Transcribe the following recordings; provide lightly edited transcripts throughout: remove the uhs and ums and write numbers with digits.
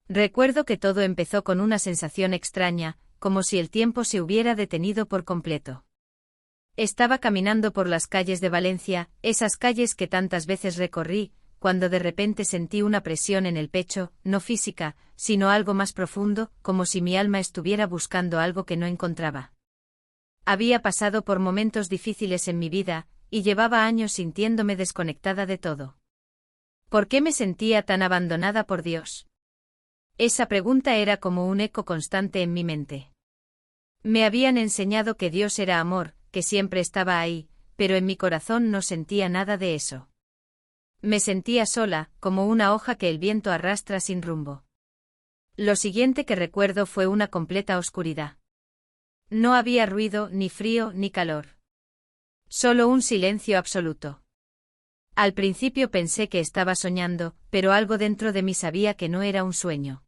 Recuerdo que todo empezó con una sensación extraña, como si el tiempo se hubiera detenido por completo. Estaba caminando por las calles de Valencia, esas calles que tantas veces recorrí, cuando de repente sentí una presión en el pecho, no física, sino algo más profundo, como si mi alma estuviera buscando algo que no encontraba. Había pasado por momentos difíciles en mi vida, y llevaba años sintiéndome desconectada de todo. ¿Por qué me sentía tan abandonada por Dios? Esa pregunta era como un eco constante en mi mente. Me habían enseñado que Dios era amor, que siempre estaba ahí, pero en mi corazón no sentía nada de eso. Me sentía sola, como una hoja que el viento arrastra sin rumbo. Lo siguiente que recuerdo fue una completa oscuridad. No había ruido, ni frío, ni calor. Solo un silencio absoluto. Al principio pensé que estaba soñando, pero algo dentro de mí sabía que no era un sueño.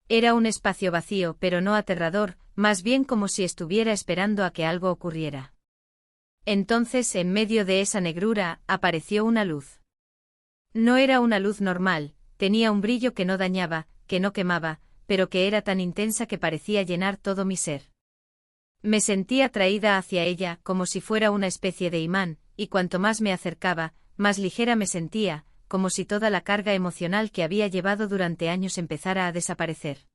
Era un espacio vacío, pero no aterrador, más bien como si estuviera esperando a que algo ocurriera. Entonces, en medio de esa negrura, apareció una luz. No era una luz normal, tenía un brillo que no dañaba, que no quemaba, pero que era tan intensa que parecía llenar todo mi ser. Me sentí atraída hacia ella, como si fuera una especie de imán, y cuanto más me acercaba, más ligera me sentía, como si toda la carga emocional que había llevado durante años empezara a desaparecer.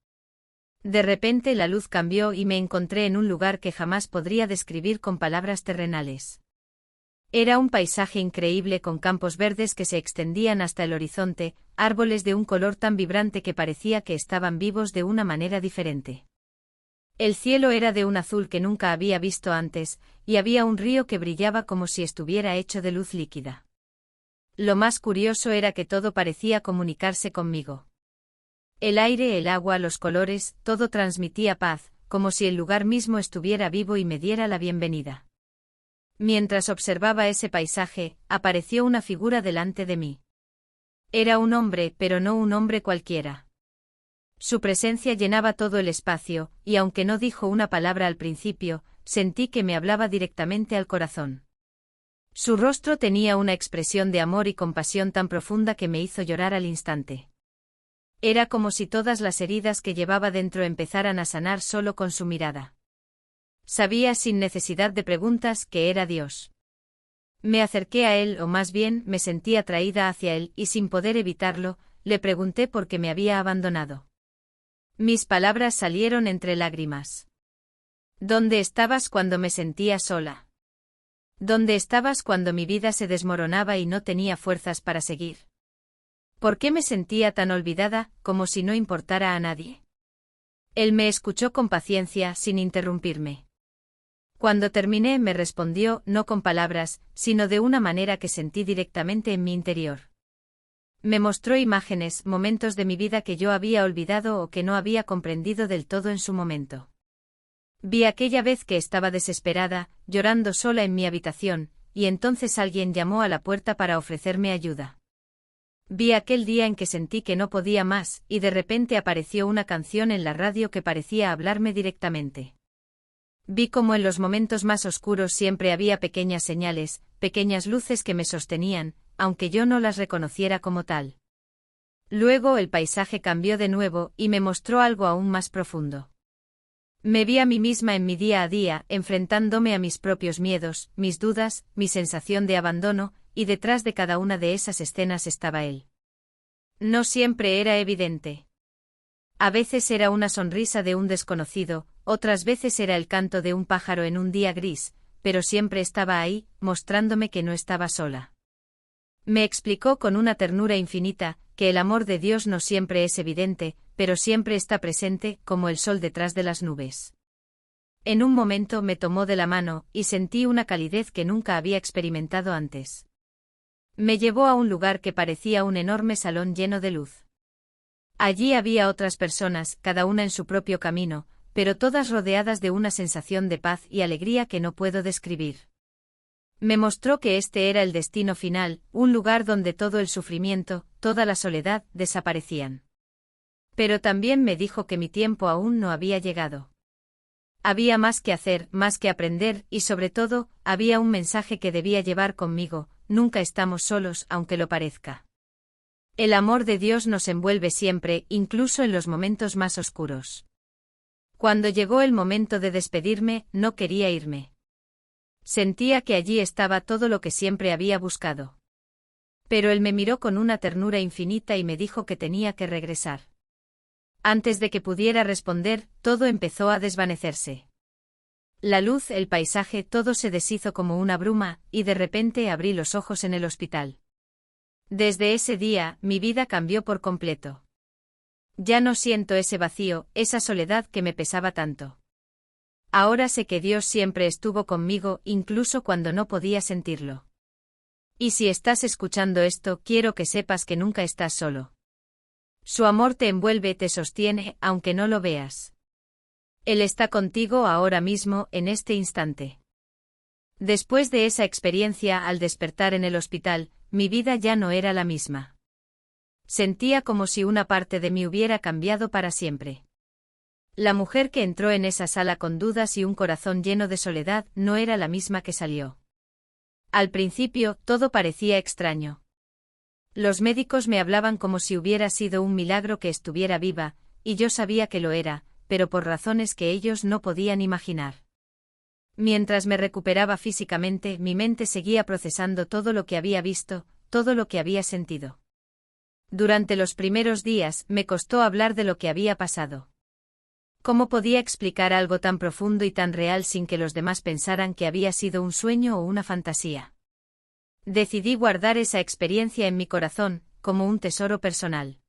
De repente la luz cambió y me encontré en un lugar que jamás podría describir con palabras terrenales. Era un paisaje increíble con campos verdes que se extendían hasta el horizonte, árboles de un color tan vibrante que parecía que estaban vivos de una manera diferente. El cielo era de un azul que nunca había visto antes, y había un río que brillaba como si estuviera hecho de luz líquida. Lo más curioso era que todo parecía comunicarse conmigo. El aire, el agua, los colores, todo transmitía paz, como si el lugar mismo estuviera vivo y me diera la bienvenida. Mientras observaba ese paisaje, apareció una figura delante de mí. Era un hombre, pero no un hombre cualquiera. Su presencia llenaba todo el espacio, y aunque no dijo una palabra al principio, sentí que me hablaba directamente al corazón. Su rostro tenía una expresión de amor y compasión tan profunda que me hizo llorar al instante. Era como si todas las heridas que llevaba dentro empezaran a sanar solo con su mirada. Sabía sin necesidad de preguntas que era Dios. Me acerqué a él, o más bien me sentí atraída hacia él, y sin poder evitarlo, le pregunté por qué me había abandonado. Mis palabras salieron entre lágrimas. ¿Dónde estabas cuando me sentía sola? ¿Dónde estabas cuando mi vida se desmoronaba y no tenía fuerzas para seguir? ¿Por qué me sentía tan olvidada, como si no importara a nadie? Él me escuchó con paciencia, sin interrumpirme. Cuando terminé me respondió, no con palabras, sino de una manera que sentí directamente en mi interior. Me mostró imágenes, momentos de mi vida que yo había olvidado o que no había comprendido del todo en su momento. Vi aquella vez que estaba desesperada, llorando sola en mi habitación, y entonces alguien llamó a la puerta para ofrecerme ayuda. Vi aquel día en que sentí que no podía más, y de repente apareció una canción en la radio que parecía hablarme directamente. Vi cómo en los momentos más oscuros siempre había pequeñas señales, pequeñas luces que me sostenían, aunque yo no las reconociera como tal. Luego el paisaje cambió de nuevo y me mostró algo aún más profundo. Me vi a mí misma en mi día a día, enfrentándome a mis propios miedos, mis dudas, mi sensación de abandono, y detrás de cada una de esas escenas estaba él. No siempre era evidente. A veces era una sonrisa de un desconocido, otras veces era el canto de un pájaro en un día gris, pero siempre estaba ahí, mostrándome que no estaba sola. Me explicó con una ternura infinita, que el amor de Dios no siempre es evidente, pero siempre está presente, como el sol detrás de las nubes. En un momento me tomó de la mano, y sentí una calidez que nunca había experimentado antes. Me llevó a un lugar que parecía un enorme salón lleno de luz. Allí había otras personas, cada una en su propio camino, pero todas rodeadas de una sensación de paz y alegría que no puedo describir. Me mostró que este era el destino final, un lugar donde todo el sufrimiento, toda la soledad, desaparecían. Pero también me dijo que mi tiempo aún no había llegado. Había más que hacer, más que aprender, y sobre todo, había un mensaje que debía llevar conmigo: nunca estamos solos, aunque lo parezca. El amor de Dios nos envuelve siempre, incluso en los momentos más oscuros. Cuando llegó el momento de despedirme, no quería irme. Sentía que allí estaba todo lo que siempre había buscado. Pero él me miró con una ternura infinita y me dijo que tenía que regresar. Antes de que pudiera responder, todo empezó a desvanecerse. La luz, el paisaje, todo se deshizo como una bruma, y de repente abrí los ojos en el hospital. Desde ese día, mi vida cambió por completo. Ya no siento ese vacío, esa soledad que me pesaba tanto. Ahora sé que Dios siempre estuvo conmigo, incluso cuando no podía sentirlo. Y si estás escuchando esto, quiero que sepas que nunca estás solo. Su amor te envuelve, te sostiene, aunque no lo veas. Él está contigo ahora mismo, en este instante. Después de esa experiencia, al despertar en el hospital, mi vida ya no era la misma. Sentía como si una parte de mí hubiera cambiado para siempre. La mujer que entró en esa sala con dudas y un corazón lleno de soledad no era la misma que salió. Al principio, todo parecía extraño. Los médicos me hablaban como si hubiera sido un milagro que estuviera viva, y yo sabía que lo era, pero por razones que ellos no podían imaginar. Mientras me recuperaba físicamente, mi mente seguía procesando todo lo que había visto, todo lo que había sentido. Durante los primeros días, me costó hablar de lo que había pasado. ¿Cómo podía explicar algo tan profundo y tan real sin que los demás pensaran que había sido un sueño o una fantasía? Decidí guardar esa experiencia en mi corazón, como un tesoro personal.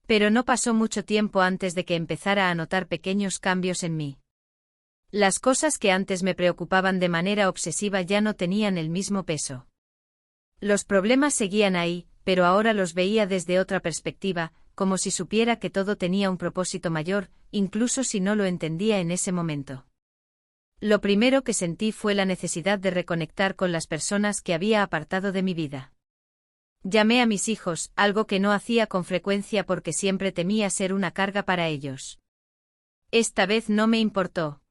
Pero no pasó mucho tiempo antes de que empezara a notar pequeños cambios en mí. Las cosas que antes me preocupaban de manera obsesiva ya no tenían el mismo peso. Los problemas seguían ahí, pero ahora los veía desde otra perspectiva, como si supiera que todo tenía un propósito mayor, incluso si no lo entendía en ese momento. Lo primero que sentí fue la necesidad de reconectar con las personas que había apartado de mi vida. Llamé a mis hijos, algo que no hacía con frecuencia porque siempre temía ser una carga para ellos. Esta vez no me importó.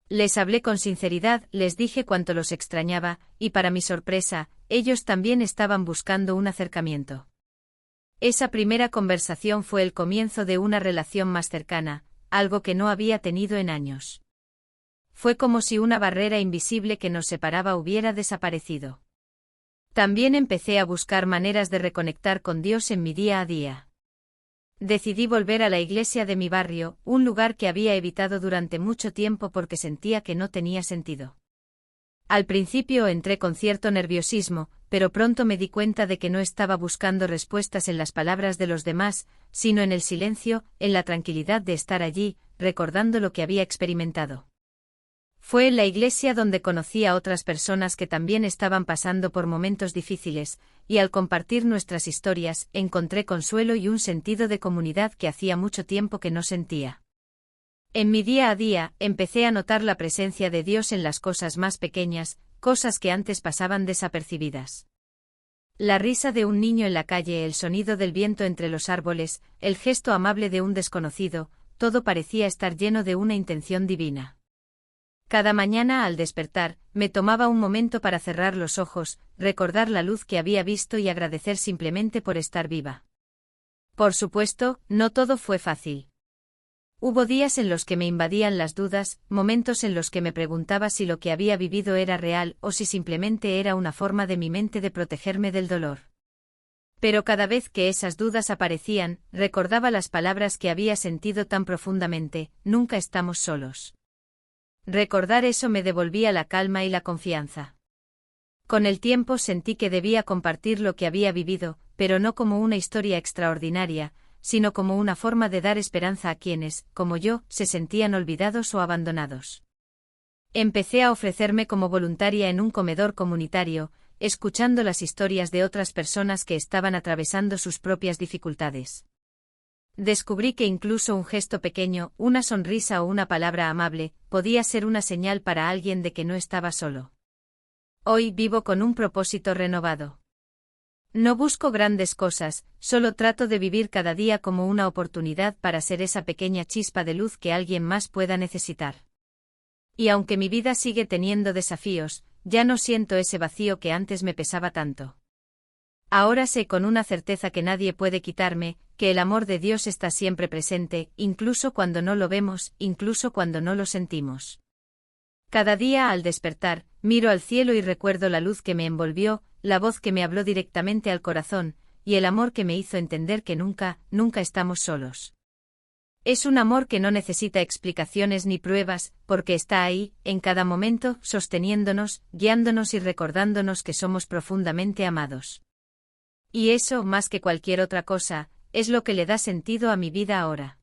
Les hablé con sinceridad, les dije cuánto los extrañaba, y para mi sorpresa, ellos también estaban buscando un acercamiento. Esa primera conversación fue el comienzo de una relación más cercana, algo que no había tenido en años. Fue como si una barrera invisible que nos separaba hubiera desaparecido. También empecé a buscar maneras de reconectar con Dios en mi día a día. Decidí volver a la iglesia de mi barrio, un lugar que había evitado durante mucho tiempo porque sentía que no tenía sentido. Al principio entré con cierto nerviosismo, pero pronto me di cuenta de que no estaba buscando respuestas en las palabras de los demás, sino en el silencio, en la tranquilidad de estar allí, recordando lo que había experimentado. Fue en la iglesia donde conocí a otras personas que también estaban pasando por momentos difíciles, y al compartir nuestras historias, encontré consuelo y un sentido de comunidad que hacía mucho tiempo que no sentía. En mi día a día, empecé a notar la presencia de Dios en las cosas más pequeñas, cosas que antes pasaban desapercibidas. La risa de un niño en la calle, el sonido del viento entre los árboles, el gesto amable de un desconocido, todo parecía estar lleno de una intención divina. Cada mañana al despertar, me tomaba un momento para cerrar los ojos, recordar la luz que había visto y agradecer simplemente por estar viva. Por supuesto, no todo fue fácil. Hubo días en los que me invadían las dudas, momentos en los que me preguntaba si lo que había vivido era real o si simplemente era una forma de mi mente de protegerme del dolor. Pero cada vez que esas dudas aparecían, recordaba las palabras que había sentido tan profundamente: nunca estamos solos. Recordar eso me devolvía la calma y la confianza. Con el tiempo sentí que debía compartir lo que había vivido, pero no como una historia extraordinaria, sino como una forma de dar esperanza a quienes, como yo, se sentían olvidados o abandonados. Empecé a ofrecerme como voluntaria en un comedor comunitario, escuchando las historias de otras personas que estaban atravesando sus propias dificultades. Descubrí que incluso un gesto pequeño, una sonrisa o una palabra amable, podía ser una señal para alguien de que no estaba solo. Hoy vivo con un propósito renovado. No busco grandes cosas, solo trato de vivir cada día como una oportunidad para ser esa pequeña chispa de luz que alguien más pueda necesitar. Y aunque mi vida sigue teniendo desafíos, ya no siento ese vacío que antes me pesaba tanto. Ahora sé con una certeza que nadie puede quitarme, que el amor de Dios está siempre presente, incluso cuando no lo vemos, incluso cuando no lo sentimos. Cada día al despertar, miro al cielo y recuerdo la luz que me envolvió, la voz que me habló directamente al corazón, y el amor que me hizo entender que nunca, nunca estamos solos. Es un amor que no necesita explicaciones ni pruebas, porque está ahí, en cada momento, sosteniéndonos, guiándonos y recordándonos que somos profundamente amados. Y eso, más que cualquier otra cosa, es lo que le da sentido a mi vida ahora.